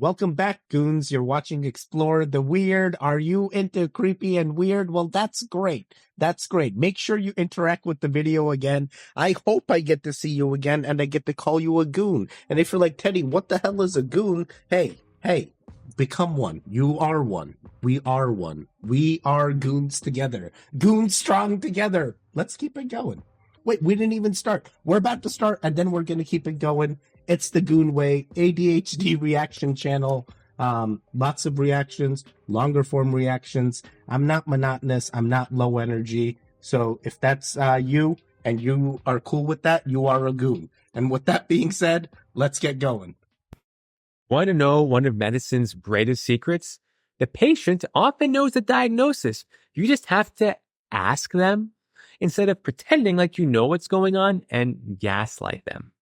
Welcome back, goons. You're watching Explore the Weird. Are you into creepy and weird? Well, that's great. That's great. Make sure you interact with the video again. I hope I get to see you again and I get to call you a goon. And if you're like, Teddy, what the hell is a goon? Hey, become one. You are one. We are one. We are goons together. Goons strong together. Let's keep it going. Wait, we didn't even start. We're about to start, and then we're going to keep it going. It's the Goon Way, ADHD reaction channel. Lots of reactions, longer form reactions. I'm not monotonous. I'm not low energy. So if that's you and you are cool with that, you are a goon. And with that being said, let's get going. Want to know one of medicine's greatest secrets? The patient often knows the diagnosis. You just have to ask them instead of pretending like you know what's going on and gaslight them.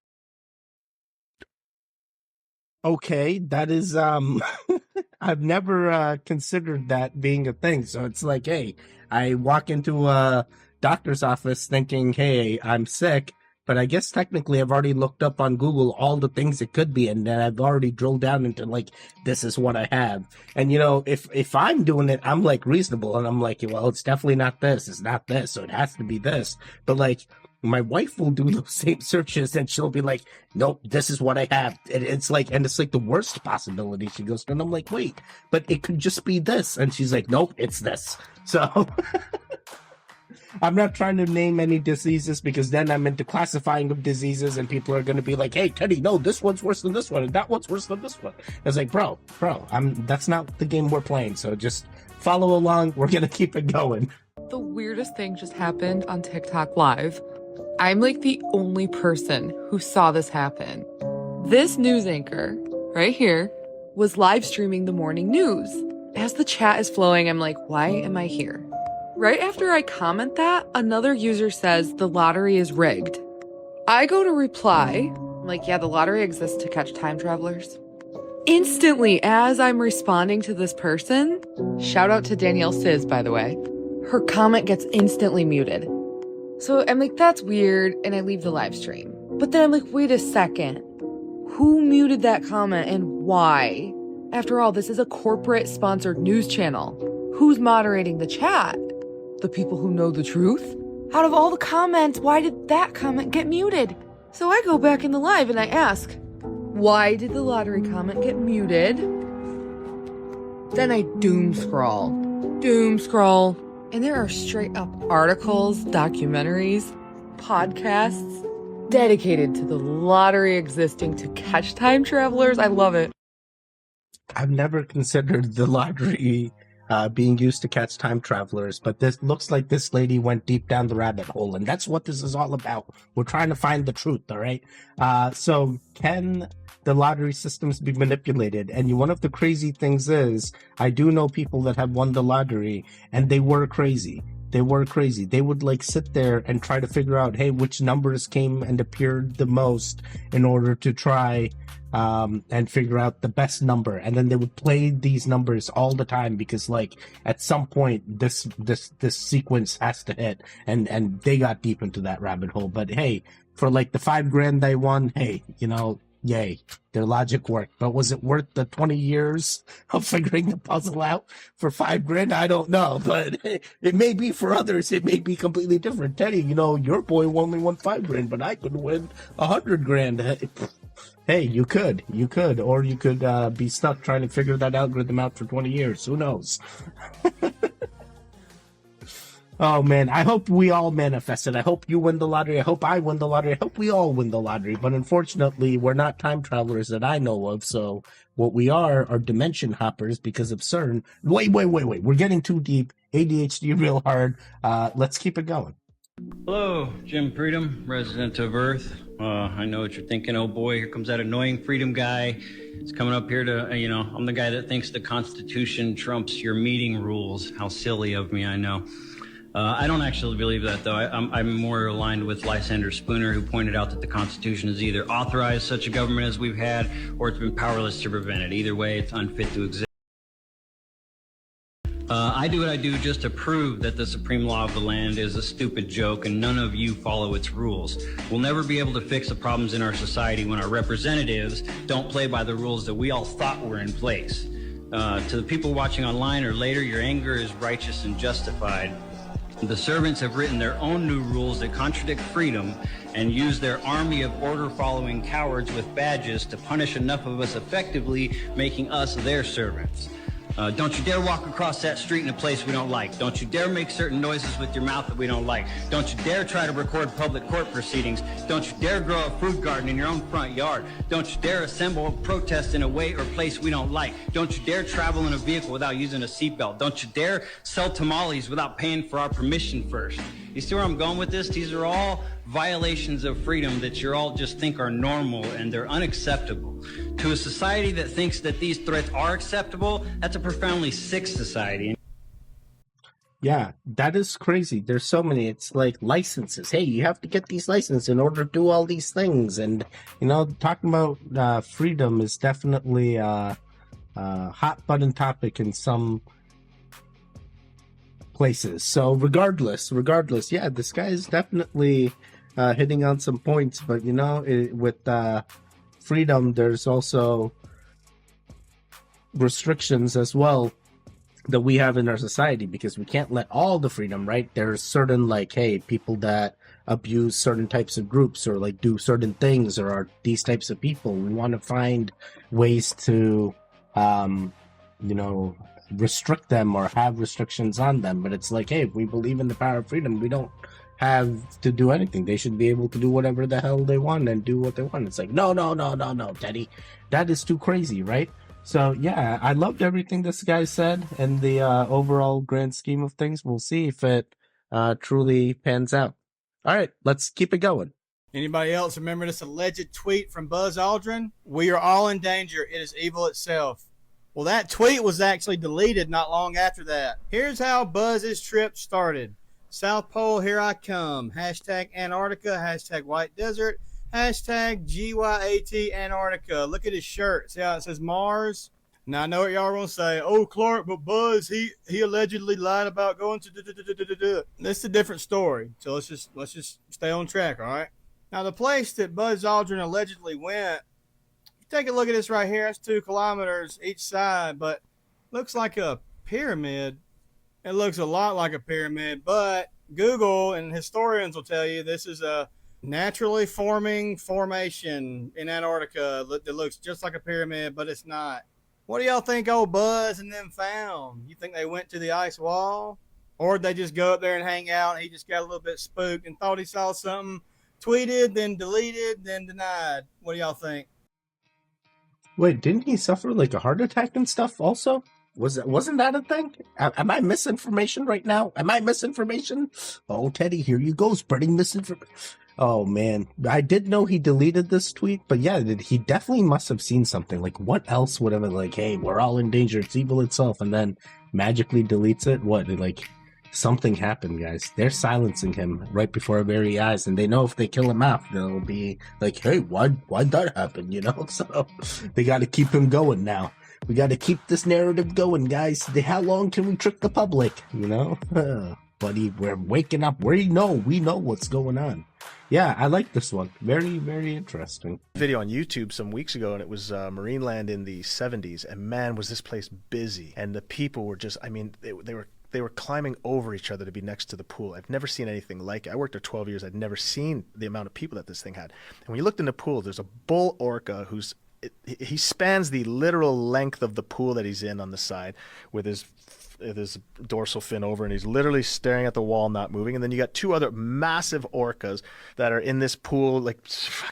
Okay, that is, I've never considered that being a thing. So it's like, hey, I walk into a doctor's office thinking, hey, I'm sick. But I guess technically I've already looked up on Google all the things it could be, and then I've already drilled down into like, this is what I have. And you know, if I'm doing it, I'm like reasonable, and I'm like, well, it's definitely not this, it's not this, so it has to be this. But like, my wife will do those same searches, and she'll be like, nope, this is what I have. And it's like the worst possibility. She goes, and I'm like, wait, but it could just be this. And she's like, nope, it's this. So I'm not trying to name any diseases because then I'm into classifying of diseases and people are going to be like, hey, Teddy, no, this one's worse than this one and that one's worse than this one. It's like, bro, that's not the game we're playing. So just follow along. We're going to keep it going. The weirdest thing just happened on TikTok Live. I'm like the only person who saw this happen. This news anchor right here was live streaming the morning news. As the chat is flowing, I'm like, why am I here? Right after I comment that, another user says the lottery is rigged. I go to reply, I'm like, yeah, the lottery exists to catch time travelers. Instantly, as I'm responding to this person, shout out to Danielle Sizz, by the way, her comment gets instantly muted. So I'm like, that's weird, and I leave the live stream. But then I'm like, wait a second. Who muted that comment and why? After all, this is a corporate-sponsored news channel. Who's moderating the chat? The people who know the truth? Out of all the comments, why did that comment get muted? So I go back in the live and I ask, why did the lottery comment get muted? Then I doom scroll, and there are straight up articles, documentaries, podcasts dedicated to the lottery existing to catch time travelers. I love it. I've never considered the lottery being used to catch time travelers, but this looks like this lady went deep down the rabbit hole, and that's what this is all about. We're trying to find the truth, all right? So can the lottery systems be manipulated? And one of the crazy things is, I do know people that have won the lottery, and they were crazy. They would like sit there and try to figure out, hey, which numbers came and appeared the most in order to try and figure out the best number. And then they would play these numbers all the time because like at some point this sequence has to hit, and they got deep into that rabbit hole. But hey, for like the $5,000 they won, hey, you know, yay, their logic worked. But was it worth the 20 years of figuring the puzzle out for $5,000? I don't know, but it may be for others. It may be completely different. Teddy, you know, your boy only won $5,000, but I could win $100,000. Hey, you could, or you could be stuck trying to figure that algorithm out for 20 years. Who knows? Oh man, I hope we all manifest it. I hope you win the lottery. I hope I win the lottery. I hope we all win the lottery. But unfortunately, we're not time travelers that I know of. So what we are dimension hoppers because of CERN. Wait. We're getting too deep. ADHD real hard. Let's keep it going. Hello, Jim Freedom, resident of Earth. I know what you're thinking. Oh boy, here comes that annoying Freedom guy. He's coming up here to, I'm the guy that thinks the Constitution trumps your meeting rules. How silly of me, I know. I don't actually believe that, though. I'm more aligned with Lysander Spooner, who pointed out that the Constitution has either authorized such a government as we've had, or it's been powerless to prevent it. Either way, it's unfit to exist. I do what I do just to prove that the supreme law of the land is a stupid joke and none of you follow its rules. We'll never be able to fix the problems in our society when our representatives don't play by the rules that we all thought were in place. To the people watching online or later, your anger is righteous and justified. The servants have written their own new rules that contradict freedom and use their army of order-following cowards with badges to punish enough of us effectively, making us their servants. Don't you dare walk across that street in a place we don't like. Don't you dare make certain noises with your mouth that we don't like. Don't you dare try to record public court proceedings. Don't you dare grow a fruit garden in your own front yard. Don't you dare assemble a protest in a way or place we don't like. Don't you dare travel in a vehicle without using a seatbelt. Don't you dare sell tamales without paying for our permission first. You see where I'm going with this? These are all violations of freedom that you all just think are normal and they're unacceptable. To a society that thinks that these threats are acceptable, that's a profoundly sick society. Yeah, that is crazy. There's so many. It's like licenses. Hey, you have to get these licenses in order to do all these things. And, you know, talking about freedom is definitely a hot button topic in some places. So regardless, yeah, this guy is definitely hitting on some points. But, you know, with freedom, there's also restrictions as well that we have in our society, because we can't let all the freedom, right? There's certain, like, hey, people that abuse certain types of groups or like do certain things or are these types of people. We want to find ways to, you know, restrict them or have restrictions on them. But it's like, hey, if we believe in the power of freedom, we don't have to do anything. They should be able to do whatever the hell they want and do what they want. It's like, no, Teddy, that is too crazy, right? So, yeah, I loved everything this guy said in the overall grand scheme of things. We'll see if it truly pans out. All right, let's keep it going. Anybody else remember this alleged tweet from Buzz Aldrin? We are all in danger. It is evil itself. Well, that tweet was actually deleted not long after that. Here's how Buzz's trip started. South Pole, here I come. Hashtag Antarctica. Hashtag White Desert. Hashtag GYAT Antarctica. Look at his shirt. See how it says Mars? Now, I know what y'all are going to say. Oh, Clark, but Buzz, he allegedly lied about going to This is a different story. So let's just stay on track, all right? Now, the place that Buzz Aldrin allegedly went, take a look at this right here. That's 2 kilometers each side, but looks like a pyramid. It looks a lot like a pyramid, but Google and historians will tell you this is a naturally forming formation in Antarctica that looks just like a pyramid, but it's not. What do y'all think old Buzz and them found? You think they went to the ice wall? Or did they just go up there and hang out and he just got a little bit spooked and thought he saw something, tweeted, then deleted, then denied? What do y'all think? Wait, didn't he suffer like a heart attack and stuff also? Wasn't that a thing? Am I misinformation right now? Am I misinformation? Oh, Teddy, here you go, spreading misinformation. Oh, man. I did know he deleted this tweet, but yeah, he definitely must have seen something. Like, what else would have been like, hey, we're all in danger, it's evil itself, and then magically deletes it? What, like, something happened, guys. They're silencing him right before our very eyes, and they know if they kill him off, they'll be like, hey, why'd that happen, you know? So they got to keep him going now. We got to keep this narrative going, guys. How long can we trick the public, you know? Buddy, we're waking up. We know what's going on. Yeah, I like this one. Very, very interesting. Video on YouTube some weeks ago, and it was Marineland in the 70s, and man, was this place busy. And the people were just, I mean, they were climbing over each other to be next to the pool. I've never seen anything like it. I worked there 12 years. I'd never seen the amount of people that this thing had. And when you looked in the pool, there's a bull orca he spans the literal length of the pool that he's in on the side with his dorsal fin over, and he's literally staring at the wall, not moving. And then you got 2 other massive orcas that are in this pool, like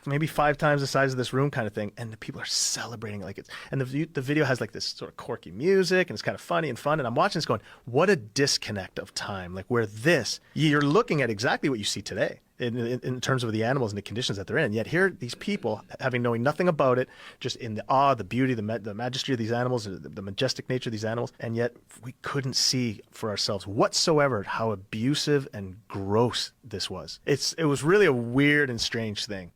maybe 5 times the size of this room kind of thing. And the people are celebrating like it's, and the video has like this sort of quirky music, and it's kind of funny and fun. And I'm watching this going, what a disconnect of time. Like where you're looking at exactly what you see today. In terms of the animals and the conditions that they're in. And yet here, these people, knowing nothing about it, just in the awe, the beauty, the majesty of these animals, the majestic nature of these animals, and yet we couldn't see for ourselves whatsoever how abusive and gross this was. It was really a weird and strange thing.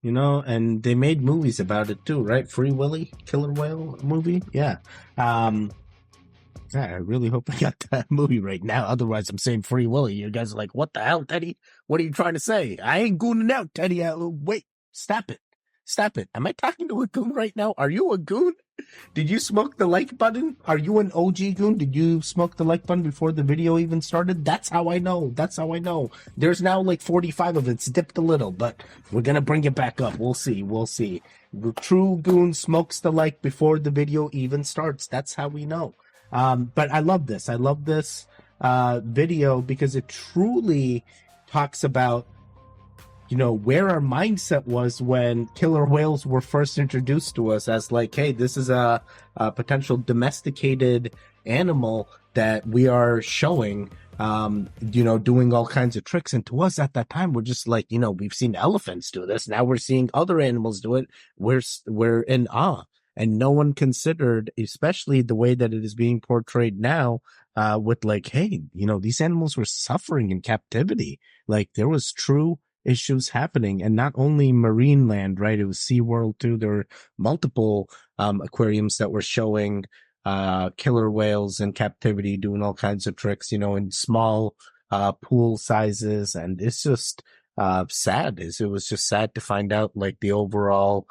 You know, and they made movies about it too, right? Free Willy, Killer Whale movie? Yeah. Yeah, I really hope I got that movie right now. Otherwise, I'm saying Free Willy. You guys are like, what the hell, Teddy? What are you trying to say? I ain't gooning out, Teddy. Wait, stop it. Stop it. Am I talking to a goon right now? Are you a goon? Did you smoke the like button? Are you an OG goon? Did you smoke the like button before the video even started? That's how I know. That's how I know. There's now like 45 of it. It's dipped a little, but we're going to bring it back up. We'll see. We'll see. The true goon smokes the like before the video even starts. That's how we know. But I love this. I love this video because it truly talks about, you know, where our mindset was when killer whales were first introduced to us as like, hey, this is a potential domesticated animal that we are showing, you know, doing all kinds of tricks. And to us at that time, we're just like, you know, we've seen elephants do this. Now we're seeing other animals do it. We're in awe. And no one considered, especially the way that it is being portrayed now, with like, hey, you know, these animals were suffering in captivity. Like there was true issues happening, and not only marine land, right? It was SeaWorld too. There were multiple aquariums that were showing killer whales in captivity, doing all kinds of tricks, you know, in small pool sizes. And it's just sad. It was just sad to find out like the overall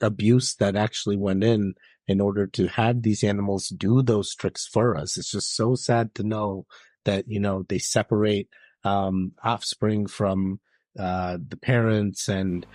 abuse that actually went in order to have these animals do those tricks for us. It's just so sad to know that, you know, they separate offspring from the parents, and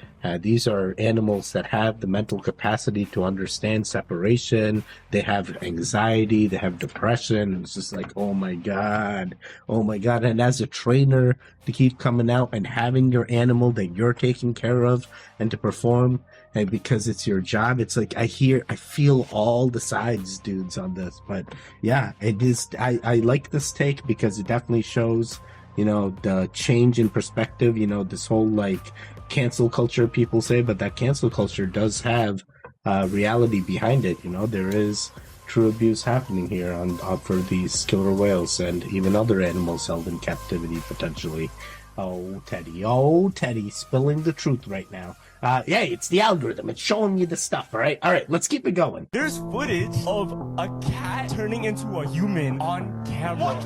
these are animals that have the mental capacity to understand separation. They have anxiety, they have depression. It's just like, oh my god. And as a trainer, to keep coming out and having your animal that you're taking care of and to perform, and because it's your job, it's like I feel all the sides, dudes, on this. But yeah, it is. I like this take because it definitely shows, you know, the change in perspective, you know, this whole like cancel culture people say, but that cancel culture does have reality behind it. You know, there is true abuse happening here on for these killer whales and even other animals held in captivity potentially. Oh, Teddy, spilling the truth right now. Yeah, it's the algorithm. It's showing you the stuff, all right? All right, let's keep it going. There's footage of a cat turning into a human on camera.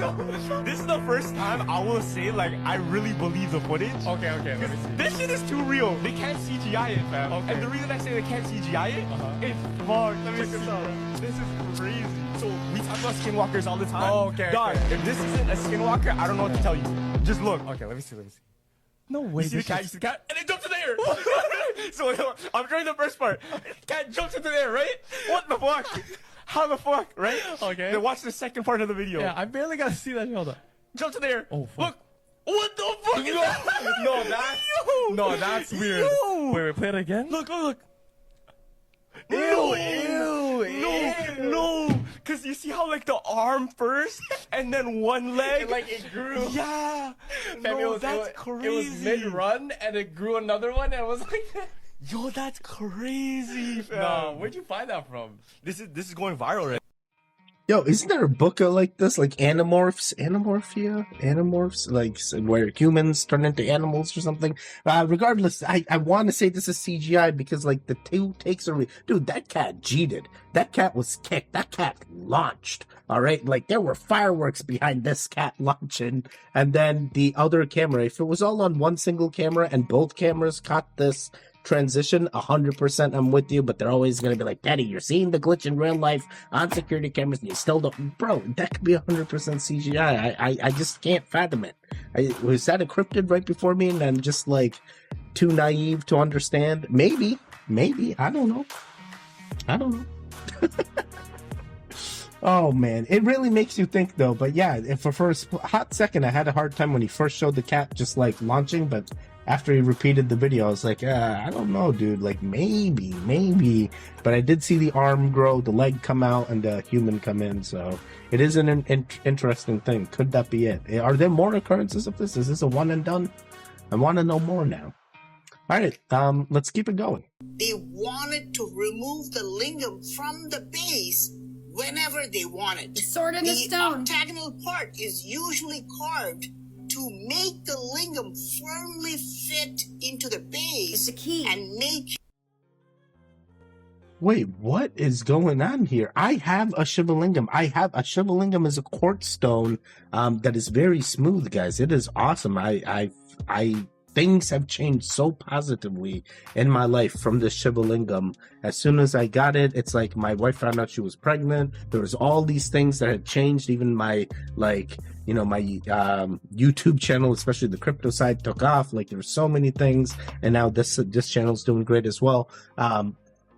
This is the first time I will say, like, I really believe the footage. Okay, let me see. This shit is too real. They can't CGI it, fam. Okay. And the reason I say they can't CGI it, it's fucked. Let me see. This is crazy. So, we talk about skinwalkers all the time. Oh, okay. Dog, if this isn't a skinwalker, I don't know what to tell you. Just look. Okay, let me see. No way. You see the cat, and it jumps in the air. So I'm showing the first part. Cat jumps into the air, right? What the fuck? How the fuck, right? Okay. Then watch the second part of the video. Yeah, I barely got to see that. Hold on. Jumps in the air. Oh, fuck. Look. What the fuck is that? No, that's weird. Wait, play it again? Look. No. Cause you see how like the arm first and then one leg. Like it grew. Yeah. No, that's crazy. It was mid-run and it grew another one and it was like that. Yo, that's crazy, fam. No, where'd you find that from? This is going viral right. Yo, isn't there a book like this, like Animorphs, like where humans turn into animals or something? Regardless, I want to say this is CGI because like the two takes are, dude, that cat cheated. That cat was kicked. That cat launched. All right, like there were fireworks behind this cat launching, and then the other camera. If it was all on one single camera and both cameras caught this transition, 100% I'm with you, but they're always going to be like, Daddy, you're seeing the glitch in real life on security cameras and you still don't. Bro, that could be 100% CGI. I just can't fathom it. Was that encrypted right before me and I'm just like too naive to understand? Maybe I don't know. Oh man, it really makes you think though. But yeah, for a hot second I had a hard time when he first showed the cat just like launching, but after he repeated the video I was like, I don't know, dude, like maybe, but I did see the arm grow, the leg come out, and the human come in, so it is an interesting thing. Could that be it? Are there more occurrences of this? Is this a one and done? I want to know more now. All right, let's keep it going. They wanted to remove the lingam from the base whenever they wanted. The sword in the stone. The octagonal part is usually carved to make the lingam firmly fit into the base. It's a key. And make... Wait, what is going on here? I have a Shivalingam. Shivalingam is a quartz stone that is very smooth, guys. It is awesome. I things have changed so positively in my life from this Shivalingam. As soon as I got it, it's like my wife found out she was pregnant. There was all these things that had changed. Even my my YouTube channel, especially the crypto side, took off. Like there's so many things, and now this channel's doing great as well.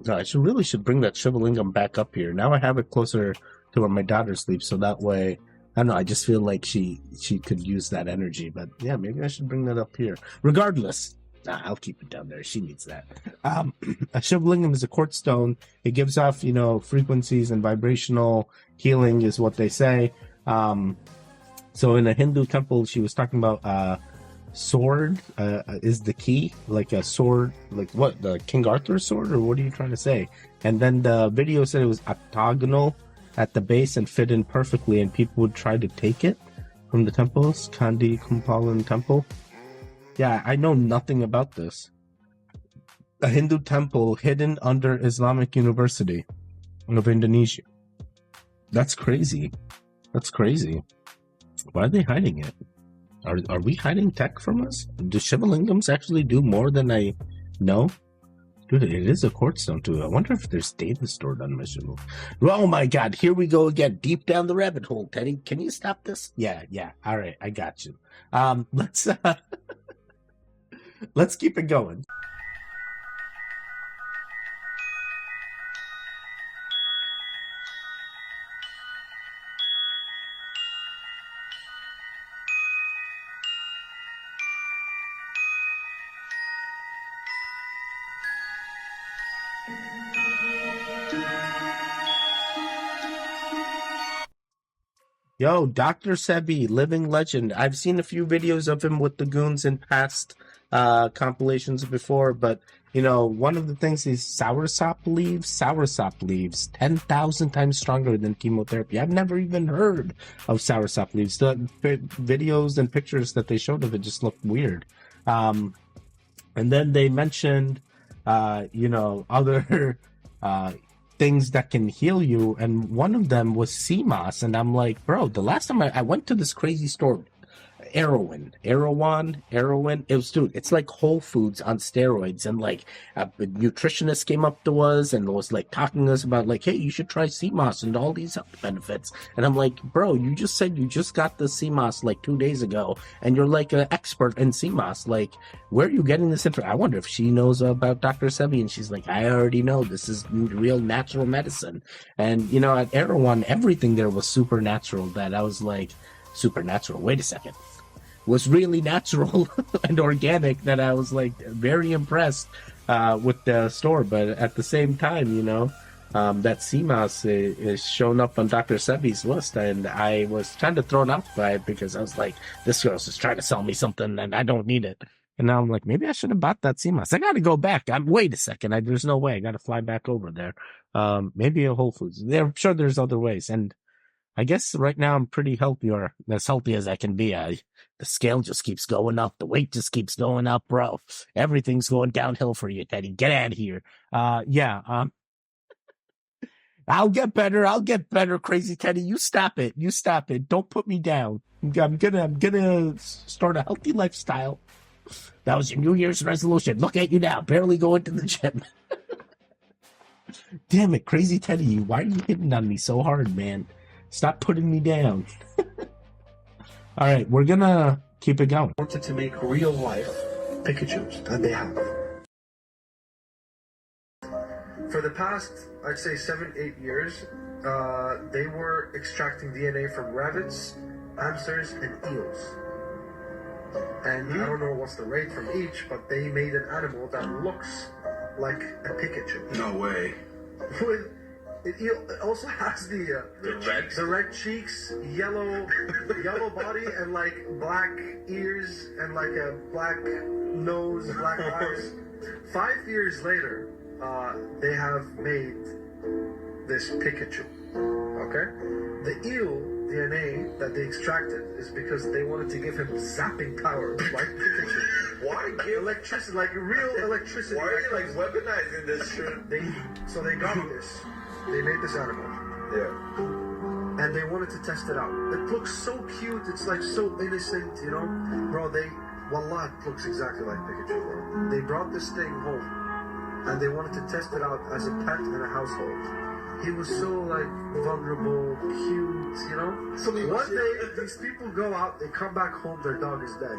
I should bring that Shivalingam back up here. Now I have it closer to where my daughter sleeps, so that way, I don't know, I just feel like she could use that energy. But yeah, maybe I should bring that up here. Regardless, I'll keep it down there. She needs that. A Shivalingam is a quartz stone. It gives off, frequencies and vibrational healing is what they say. So in a Hindu temple, she was talking about sword is the key, like a sword, like what, the King Arthur sword, or what are you trying to say? And then the video said it was octagonal at the base and fit in perfectly, and people would try to take it from the temples. Kandi Kumpalan temple. Yeah, I know nothing about this. A Hindu temple hidden under Islamic University of Indonesia. That's crazy. Why are they hiding it? Are we hiding tech from us? Do Shivalingams actually do more than I know? Dude, it is a quartz stone too. I wonder if there's data stored on my Shivalingam. Oh my god, here we go again. Deep down the rabbit hole, Teddy. Can you stop this? Yeah. All right, I got you. Let's keep it going. Yo, Dr. Sebi, living legend. I've seen a few videos of him with the goons in past compilations before, but one of the things is soursop leaves 10,000 times stronger than chemotherapy. I've never even heard of soursop leaves. The videos and pictures that they showed of it just looked weird. And then they mentioned other things that can heal you, and one of them was sea moss. And I'm like, bro, the last time I went to this crazy store, Erewhon. It was, dude, it's like Whole Foods on steroids. And like a nutritionist came up to us and was like talking to us about like, hey, you should try sea moss and all these health benefits. And I'm like, bro, you just said you just got the sea moss like 2 days ago, and you're like an expert in sea moss. Like, where are you getting this info? I wonder if she knows about Dr. Sebi. And she's like, I already know, this is real natural medicine. And at Erewhon, everything there was supernatural. That I was like, supernatural, wait a second, was really natural and organic, that I was like very impressed with the store. But at the same time, that sea moss is shown up on Dr. Sebi's list, and I was kind of thrown off by it because I was like, this girl's just trying to sell me something and I don't need it. And now I'm like, maybe I should have bought that sea moss. I got to go back. Wait a second. There's no way. I got to fly back over there. Maybe a Whole Foods. I'm sure there's other ways. And I guess right now I'm pretty healthy, or as healthy as I can be. The scale just keeps going up. The weight just keeps going up, bro. Everything's going downhill for you, Teddy. Get out of here. I'll get better, crazy Teddy. You stop it. Don't put me down. I'm gonna start a healthy lifestyle. That was your New Year's resolution. Look at you now, barely going to the gym. Damn it, crazy Teddy. Why are you hitting on me so hard, man? Stop putting me down. All right, we're gonna keep it going. I wanted to make real life Pikachus, and they have. For the past, I'd say 7-8 years, they were extracting DNA from rabbits, hamsters, and eels. And I don't know what's the rate from each, but they made an animal that looks like a Pikachu. No way. It also has the red cheeks, yellow body, and like black ears, and like a black nose, black eyes. 5 years later, they have made this Pikachu. Okay, The eel DNA that they extracted is because they wanted to give him zapping power, like Pikachu. Why give Electricity, like real electricity. Why are you like weaponizing this shit? So they got this. They made this animal. Yeah. And they wanted to test it out. It looks so cute. It's like so innocent, you know? Bro, Wallah, it looks exactly like Pikachu, bro. They brought this thing home. And they wanted to test it out as a pet in a household. He was so like vulnerable, cute, you know? So one day, these people go out, they come back home, their dog is dead.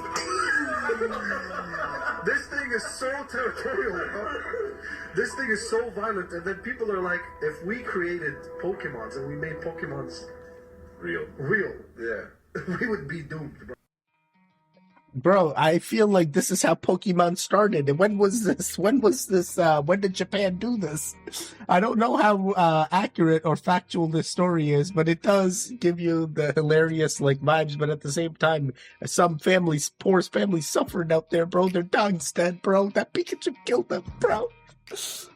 This thing is so territorial, bro. This thing is so violent, and then people are like, if we created Pokemons and we made Pokemons real, yeah, we would be doomed, bro. Bro, I feel like this is how Pokemon started. And when was this? When did Japan do this? I don't know how accurate or factual this story is, but it does give you the hilarious like vibes. But at the same time, some families, poor families suffered out there, bro. Their dog's dead, bro. That Pikachu killed them, bro.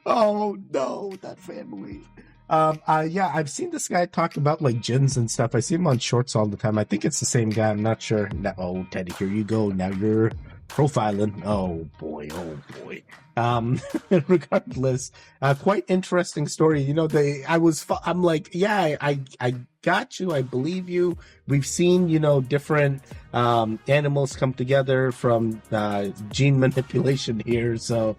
Oh no, that family. Yeah, I've seen this guy talk about like gyms and stuff. I see him on shorts all the time. I think it's the same guy. I'm not sure. Oh, Teddy, here you go. Now you're profiling. Oh boy. Regardless, quite interesting story. You know, I'm like, yeah, I got you. I believe you. We've seen, you know, different animals come together from gene manipulation here, so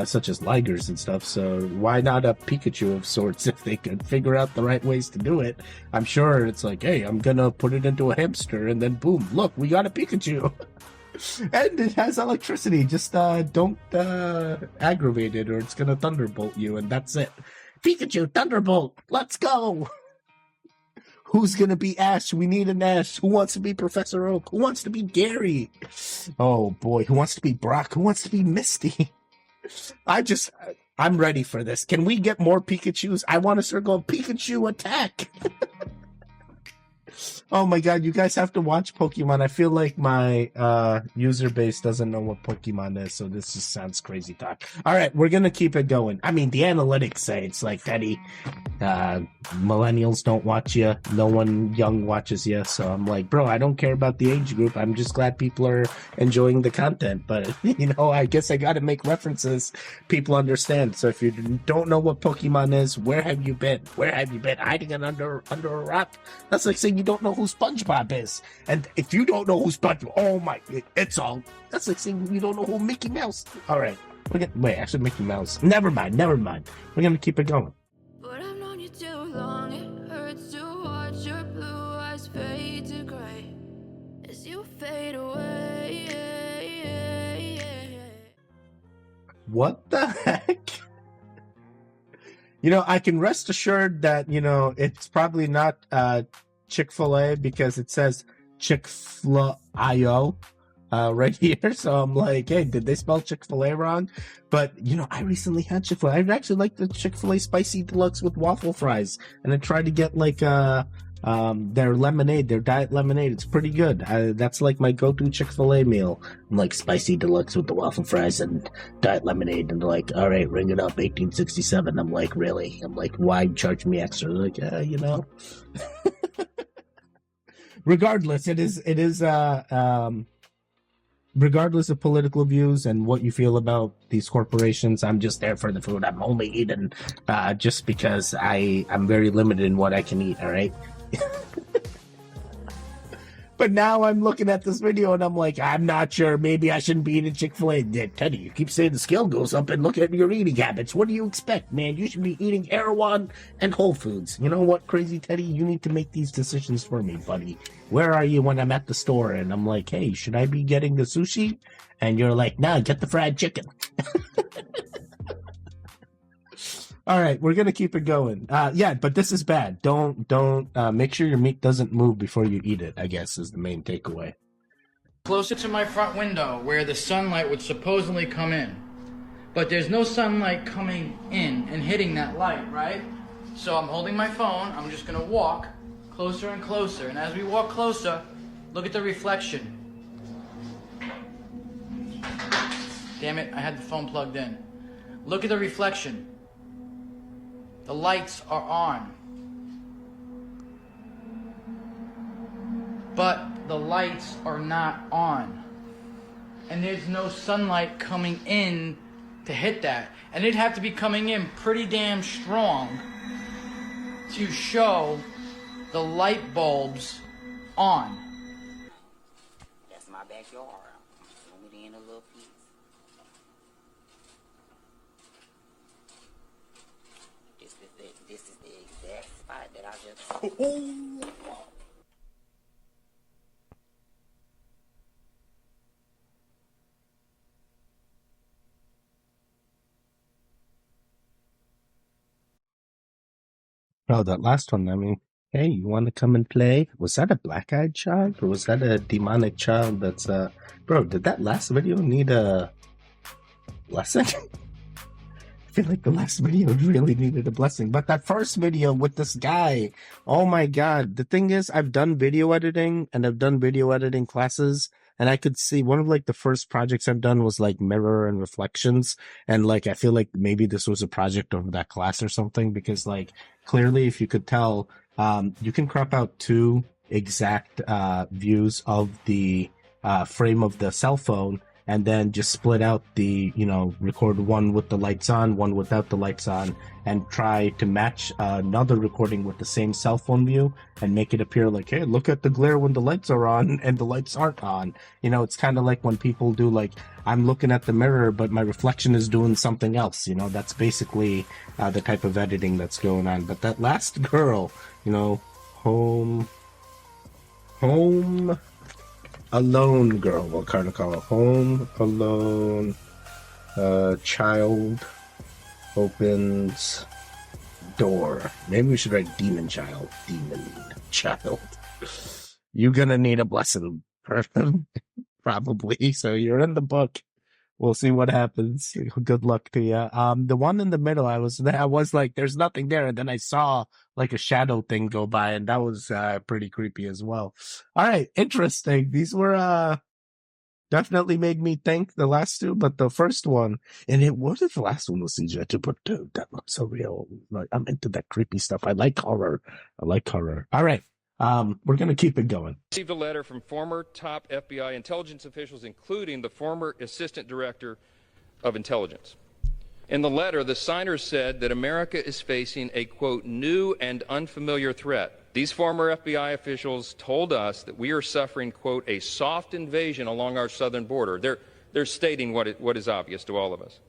such as ligers and stuff. So why not a Pikachu of sorts if they could figure out the right ways to do it? I'm sure it's like, hey, I'm gonna put it into a hamster, and then boom, look, we got a Pikachu. And it has electricity. Just don't aggravate it, or it's gonna thunderbolt you, and that's it. Pikachu, thunderbolt, let's go. Who's gonna be Ash? We need an Ash. Who wants to be Professor Oak? Who wants to be Gary? Oh boy, who wants to be Brock? Who wants to be Misty? I'm ready for this. Can we get more Pikachus? I want to circle Pikachu attack. Oh my god, you guys have to watch Pokemon. I feel like my user base doesn't know what Pokemon is, so this just sounds crazy talk. Alright, we're gonna keep it going. I mean, the analytics say it's like, Teddy, millennials don't watch you, no one young watches you, so I'm like, bro, I don't care about the age group, I'm just glad people are enjoying the content, but, you know, I guess I gotta make references people understand. So if you don't know what Pokemon is, where have you been? Where have you been? Hiding it under a rock? That's like saying you don't know who SpongeBob is. And if you don't know who SpongeBob, oh my, that's like saying you don't know who Mickey Mouse. All right, actually Mickey Mouse. Never mind. We're gonna keep it going. But I've known you too long. It hurts to watch your blue eyes fade to gray as you fade away. What the heck? You know, I can rest assured that, you know, it's probably not Chick-fil-A because it says Chick-fil-A right here. So I'm like, hey, did they spell Chick-fil-A wrong? But, you know, I recently had Chick-fil-A. I actually like the Chick-fil-A Spicy Deluxe with waffle fries. And I tried to get like their lemonade, their diet lemonade. It's pretty good. That's like my go-to Chick-fil-A meal. I'm like, Spicy Deluxe with the waffle fries and diet lemonade. And they're like, all right, ring it up, 1867. I'm like, really? I'm like, why charge me extra? They're like, you know. Regardless, it is regardless of political views and what you feel about these corporations, I'm just there for the food. I'm only eating just because I'm very limited in what I can eat, all right? But now I'm looking at this video and I'm like, I'm not sure. Maybe I shouldn't be eating Chick-fil-A. Teddy, you keep saying the scale goes up and look at your eating habits. What do you expect, man? You should be eating Erewhon and Whole Foods. You know what, Crazy Teddy? You need to make these decisions for me, buddy. Where are you when I'm at the store? And I'm like, hey, should I be getting the sushi? And you're like, nah, get the fried chicken. All right, we're gonna keep it going. Yeah, but this is bad. Don't make sure your meat doesn't move before you eat it, I guess, is the main takeaway. Closer to my front window where the sunlight would supposedly come in. But there's no sunlight coming in and hitting that light, right? So I'm holding my phone, I'm just gonna walk closer and closer. And as we walk closer, look at the reflection. Damn it, I had the phone plugged in. Look at the reflection. The lights are on. but the lights are not on. And there's no sunlight coming in to hit that. And it'd have to be coming in pretty damn strong to show the light bulbs on. That's my backyard. Zoom it in a little piece. This is the exact spot that I just... Oh, that last one, I mean, hey, you want to come and play? Was that a black-eyed child? Or was that a demonic child that's, Bro, did that last video need a blessing? I feel like the last video really needed a blessing. But that first video with this guy, oh my god. The thing is, I've done video editing, and I've done video editing classes, and I could see one of like the first projects I've done was like mirror and reflections. And like, I feel like maybe this was a project of that class or something, because like clearly, if you could tell, you can crop out two exact views of the frame of the cell phone, and then just split out the, record one with the lights on, one without the lights on, and try to match another recording with the same cell phone view and make it appear like, hey, look at the glare when the lights are on and the lights aren't on. It's kind of like when people do like, I'm looking at the mirror, but my reflection is doing something else. That's basically the type of editing that's going on. But that last girl, home alone girl, we'll kind of call it home alone. Child opens door. Maybe we should write demon child. You're gonna need a blessing, probably. So you're in the book. We'll see what happens. Good luck to you. The one in the middle, I was like, there's nothing there. And then I saw like a shadow thing go by, and that was pretty creepy as well. All right. Interesting. These were definitely made me think, the last two, but the first one, what if the last one was CGI? But dude, that looks so real. Like, I'm into that creepy stuff. I like horror. All right. We're going to keep it going. Received a letter from former top FBI intelligence officials, including the former assistant director of intelligence. In the letter, the signers said that America is facing a, quote, new and unfamiliar threat. These former FBI officials told us that we are suffering, quote, a soft invasion along our southern border. They're stating what is obvious to all of us.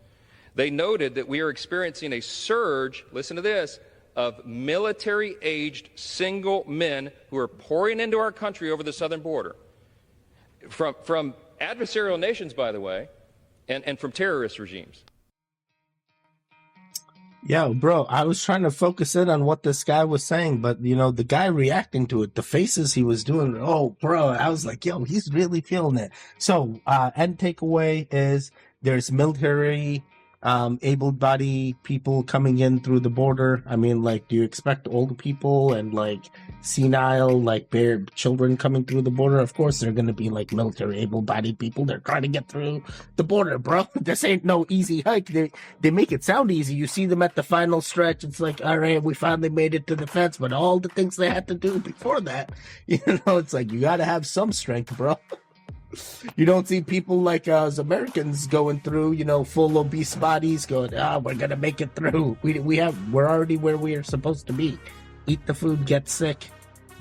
They noted that we are experiencing a surge, listen to this, of military-aged single men who are pouring into our country over the southern border. From adversarial nations, by the way, and from terrorist regimes. Yeah, bro, I was trying to focus in on what this guy was saying, but, the guy reacting to it, the faces he was doing, oh, bro, I was like, yo, he's really feeling it. So, end takeaway is there's military able-bodied people coming in through the border. I mean, like, do you expect old people and like senile, like bare children coming through the border? Of course they're gonna be like military able-bodied people. They're trying to get through the border, bro. This ain't no easy hike. They make it sound easy. You see them at the final stretch, it's like, all right, we finally made it to the fence, but all the things they had to do before that, it's like, you gotta have some strength, bro. You don't see people like as Americans going through, full obese bodies going, we're gonna make it through. We're already where we are supposed to be. Eat the food, get sick,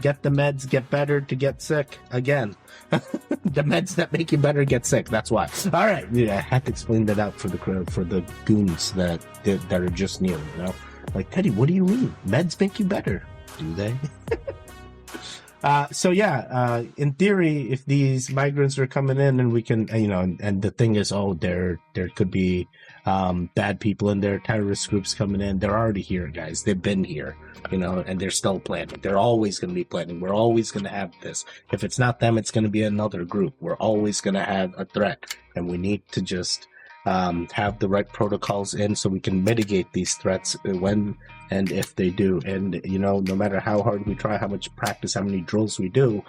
get the meds, get better to get sick again. The meds that make you better get sick. That's why. All right, I had to explain that out for the goons that are just new. Like, Teddy, what do you mean? Meds make you better? Do they? In theory, if these migrants are coming in and we can, and the thing is, there could be bad people in there, terrorist groups coming in. They're already here, guys. They've been here, and they're still planning. They're always going to be planning. We're always going to have this. If it's not them, it's going to be another group. We're always going to have a threat, and we need to just have the right protocols in so we can mitigate these threats when and if they do. And, no matter how hard we try, how much practice, how many drills we do,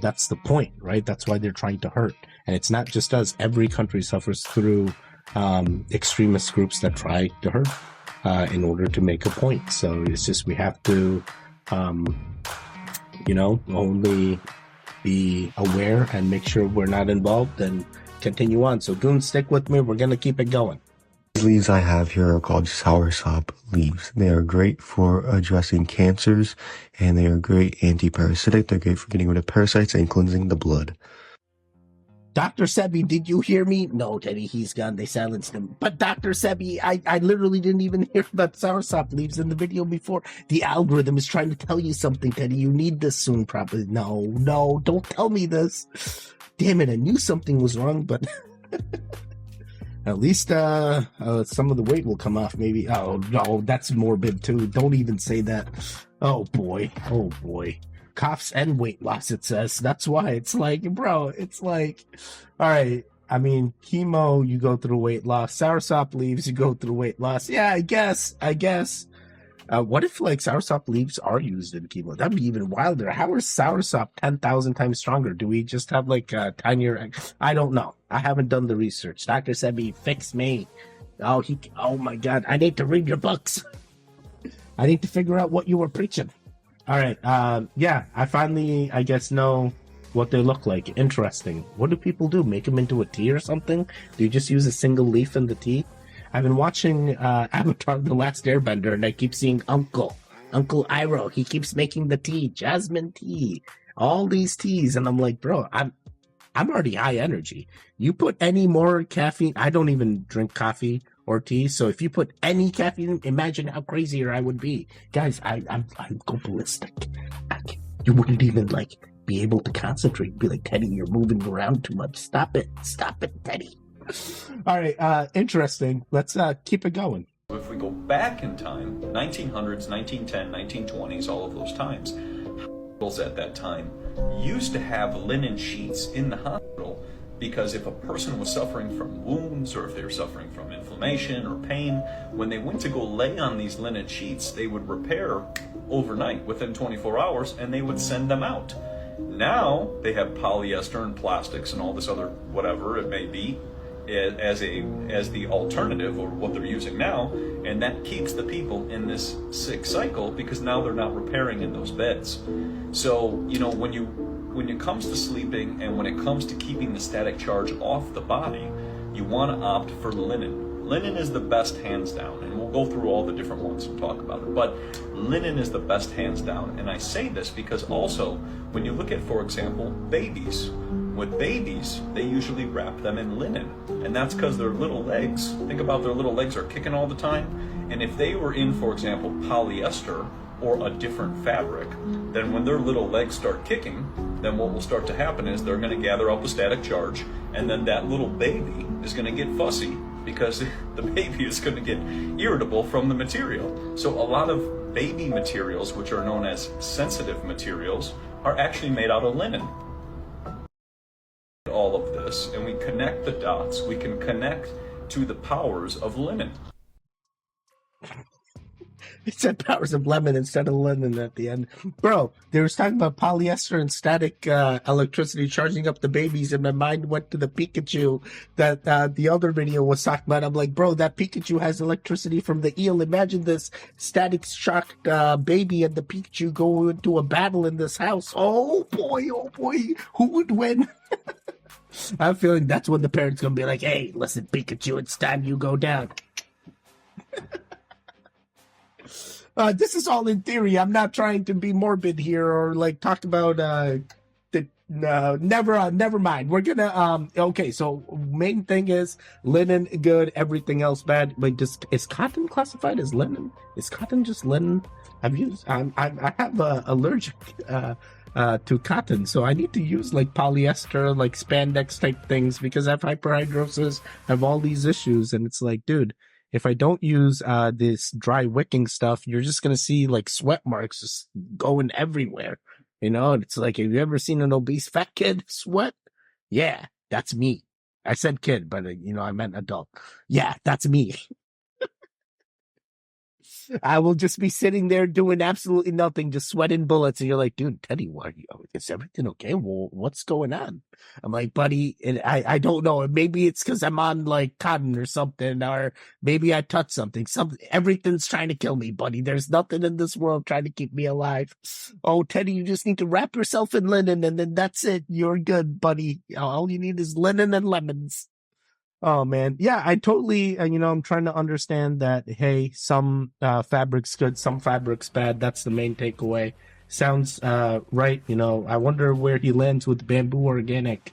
that's the point, right? That's why they're trying to hurt. And it's not just us. Every country suffers through extremist groups that try to hurt in order to make a point. So it's just we have to, only be aware and make sure we're not involved and continue on. So goons, stick with me. We're going to keep it going. These leaves I have here are called soursop leaves. They are great for addressing cancers, and they are great anti-parasitic. They're great for getting rid of parasites and cleansing the blood. Dr. Sebi, did you hear me? No, Teddy, he's gone. They silenced him. But Dr. Sebi, I literally didn't even hear about soursop leaves in the video before. The algorithm is trying to tell you something, Teddy. You need this soon, probably. No, don't tell me this. Damn it, I knew something was wrong, but at least some of the weight will come off, maybe. Oh, no, that's morbid, too. Don't even say that. Oh, boy. Coughs and weight loss, it says. That's why it's like, bro, it's like, all right, I mean, chemo, you go through weight loss. Soursop leaves, you go through weight loss. Yeah, I guess. What if, like, soursop leaves are used in chemo? That'd be even wilder. How is soursop 10,000 times stronger? Do we just have, like, a tinier... I don't know. I haven't done the research. Dr. Sebi, fix me. Oh, my God. I need to read your books. I need to figure out what you were preaching. All right. Yeah, I finally, I guess, know what they look like. Interesting. What do people do? Make them into a tea or something? Do you just use a single leaf in the tea? I've been watching Avatar: The Last Airbender, and I keep seeing Uncle Iroh. He keeps making the tea, jasmine tea, all these teas, and I'm like, bro, I'm already high energy. You put any more caffeine, I don't even drink coffee or tea, so if you put any caffeine, imagine how crazier I would be. Guys, I go ballistic. You wouldn't even, like, be able to concentrate. Be like, Teddy, you're moving around too much. Stop it, Teddy. All right, interesting. Let's keep it going. If we go back in time, 1900s, 1910, 1920s, all of those times, hospitals at that time used to have linen sheets in the hospital because if a person was suffering from wounds or if they were suffering from inflammation or pain, when they went to go lay on these linen sheets, they would repair overnight within 24 hours and they would send them out. Now they have polyester and plastics and all this other whatever it may be as the alternative or what they're using now, and that keeps the people in this sick cycle because now they're not repairing in those beds. So, you know, when it comes to sleeping and when it comes to keeping the static charge off the body, you want to opt for linen. Linen is the best hands down, and we'll go through all the different ones and talk about it, but linen is the best hands down. And I say this because also when you look at, for example, babies, with babies, they usually wrap them in linen, and that's because their little legs, think about their little legs are kicking all the time, and if they were in, for example, polyester or a different fabric, then when their little legs start kicking, then what will start to happen is they're going to gather up a static charge, and then that little baby is going to get fussy because the baby is going to get irritable from the material. So a lot of baby materials, which are known as sensitive materials, are actually made out of linen. All of this, and we connect the dots, we can connect to the powers of linen. It said powers of lemon instead of linen at the end. Bro, they were talking about polyester and static electricity charging up the babies, and my mind went to the Pikachu that the other video was talking about. I'm like, bro, that Pikachu has electricity from the eel. Imagine this static shocked baby and the Pikachu go into a battle in this house. Oh boy, who would win? I'm feeling that's when the parents gonna be like, hey, listen, Pikachu, it's time you go down. This is all in theory. I'm not trying to be morbid here or like talk about never mind. We're gonna okay, so main thing is linen good, everything else bad. But is cotton classified as linen? Is cotton just linen? I have allergic to cotton, so I need to use like polyester, like spandex type things because I have hyperhidrosis, I have all these issues, and it's like, dude, if I don't use this dry wicking stuff, you're just gonna see like sweat marks just going everywhere. You know, it's like, have you ever seen an obese fat kid sweat? Yeah, that's me. I said kid, but you know, I meant adult. Yeah, that's me. I will just be sitting there doing absolutely nothing, just sweating bullets. And you're like, dude, Teddy, is everything okay? Well, what's going on? I'm like, buddy, I don't know. Maybe it's because I'm on like cotton or something, or maybe I touched something. Everything's trying to kill me, buddy. There's nothing in this world trying to keep me alive. Oh, Teddy, you just need to wrap yourself in linen and then that's it. You're good, buddy. All you need is linen and lemons. Oh man. Yeah, I totally, I'm trying to understand that, hey, some fabric's good, some fabric's bad. That's the main takeaway. Sounds right. I wonder where he lands with bamboo organic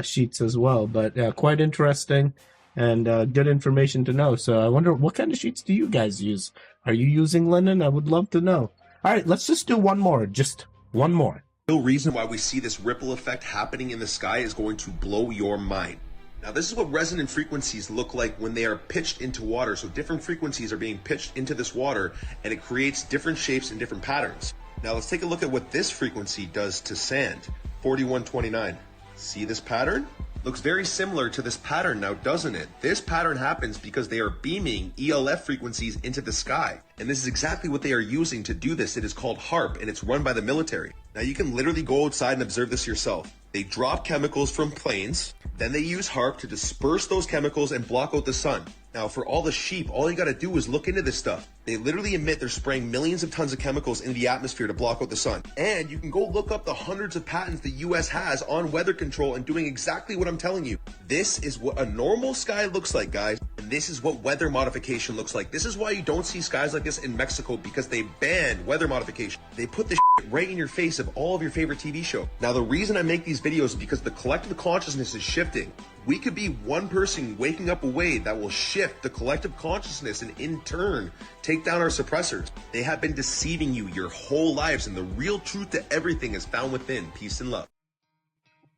sheets as well, but quite interesting and good information to know. So I wonder, what kind of sheets do you guys use? Are you using linen? I would love to know. All right, let's just do one more. Just one more. The real reason why we see this ripple effect happening in the sky is going to blow your mind. Now, this is what resonant frequencies look like when they are pitched into water. So different frequencies are being pitched into this water, and it creates different shapes and different patterns. Now, let's take a look at what this frequency does to sand, 4129. See this pattern? Looks very similar to this pattern now, doesn't it? This pattern happens because they are beaming ELF frequencies into the sky. And this is exactly what they are using to do this. It is called HARP, and it's run by the military. Now, you can literally go outside and observe this yourself. They drop chemicals from planes, then they use HARP to disperse those chemicals and block out the sun. Now, for all the sheep, all you gotta do is look into this stuff. They literally admit they're spraying millions of tons of chemicals into the atmosphere to block out the sun. And you can go look up the hundreds of patents the US has on weather control and doing exactly what I'm telling you. This is what a normal sky looks like, guys. And this is what weather modification looks like. This is why you don't see skies like this in Mexico, because they banned weather modification. They put this right in your face of all of your favorite TV shows. Now, the reason I make these videos is because the collective consciousness is shifting. We could be one person waking up a way that will shift the collective consciousness and in turn take down our suppressors. They have been deceiving you your whole lives, and the real truth to everything is found within. Peace and love.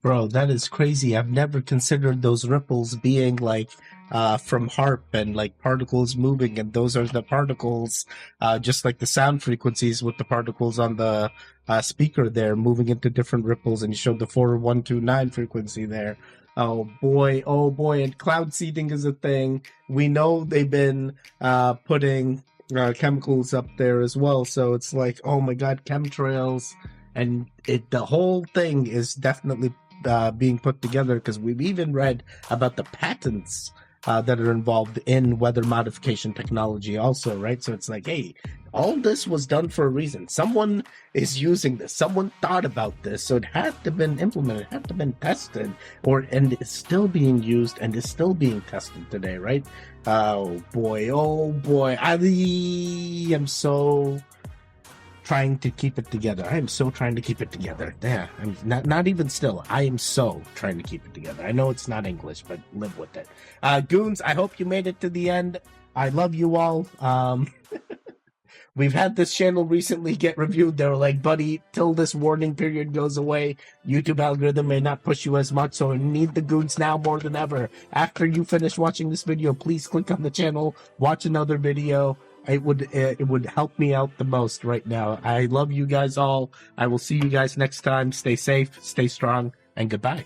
Bro, that is crazy. I've never considered those ripples being like from HARP and like particles moving, and those are the particles, just like the sound frequencies with the particles on the speaker there moving into different ripples, and you showed the 4129 frequency there. Oh boy, and cloud seeding is a thing. We know they've been putting chemicals up there as well, so it's like, oh my god, chemtrails, and the whole thing is definitely being put together, because we've even read about the patents that are involved in weather modification technology also, right? So it's like, hey, all this was done for a reason. Someone is using this. Someone thought about this. So it had to have been implemented, it had to have been tested, and it's still being used and is still being tested today, right? Oh boy. I am so trying to keep it together. I am so trying to keep it together. Yeah, I'm not even still. I am so trying to keep it together. I know it's not English, but live with it. Goons, I hope you made it to the end. I love you all. We've had this channel recently get reviewed. They were like, buddy, till this warning period goes away, YouTube algorithm may not push you as much, so I need the goons now more than ever. After you finish watching this video, please click on the channel, watch another video. It would help me out the most right now. I love you guys all. I will see you guys next time. Stay safe, stay strong, and goodbye.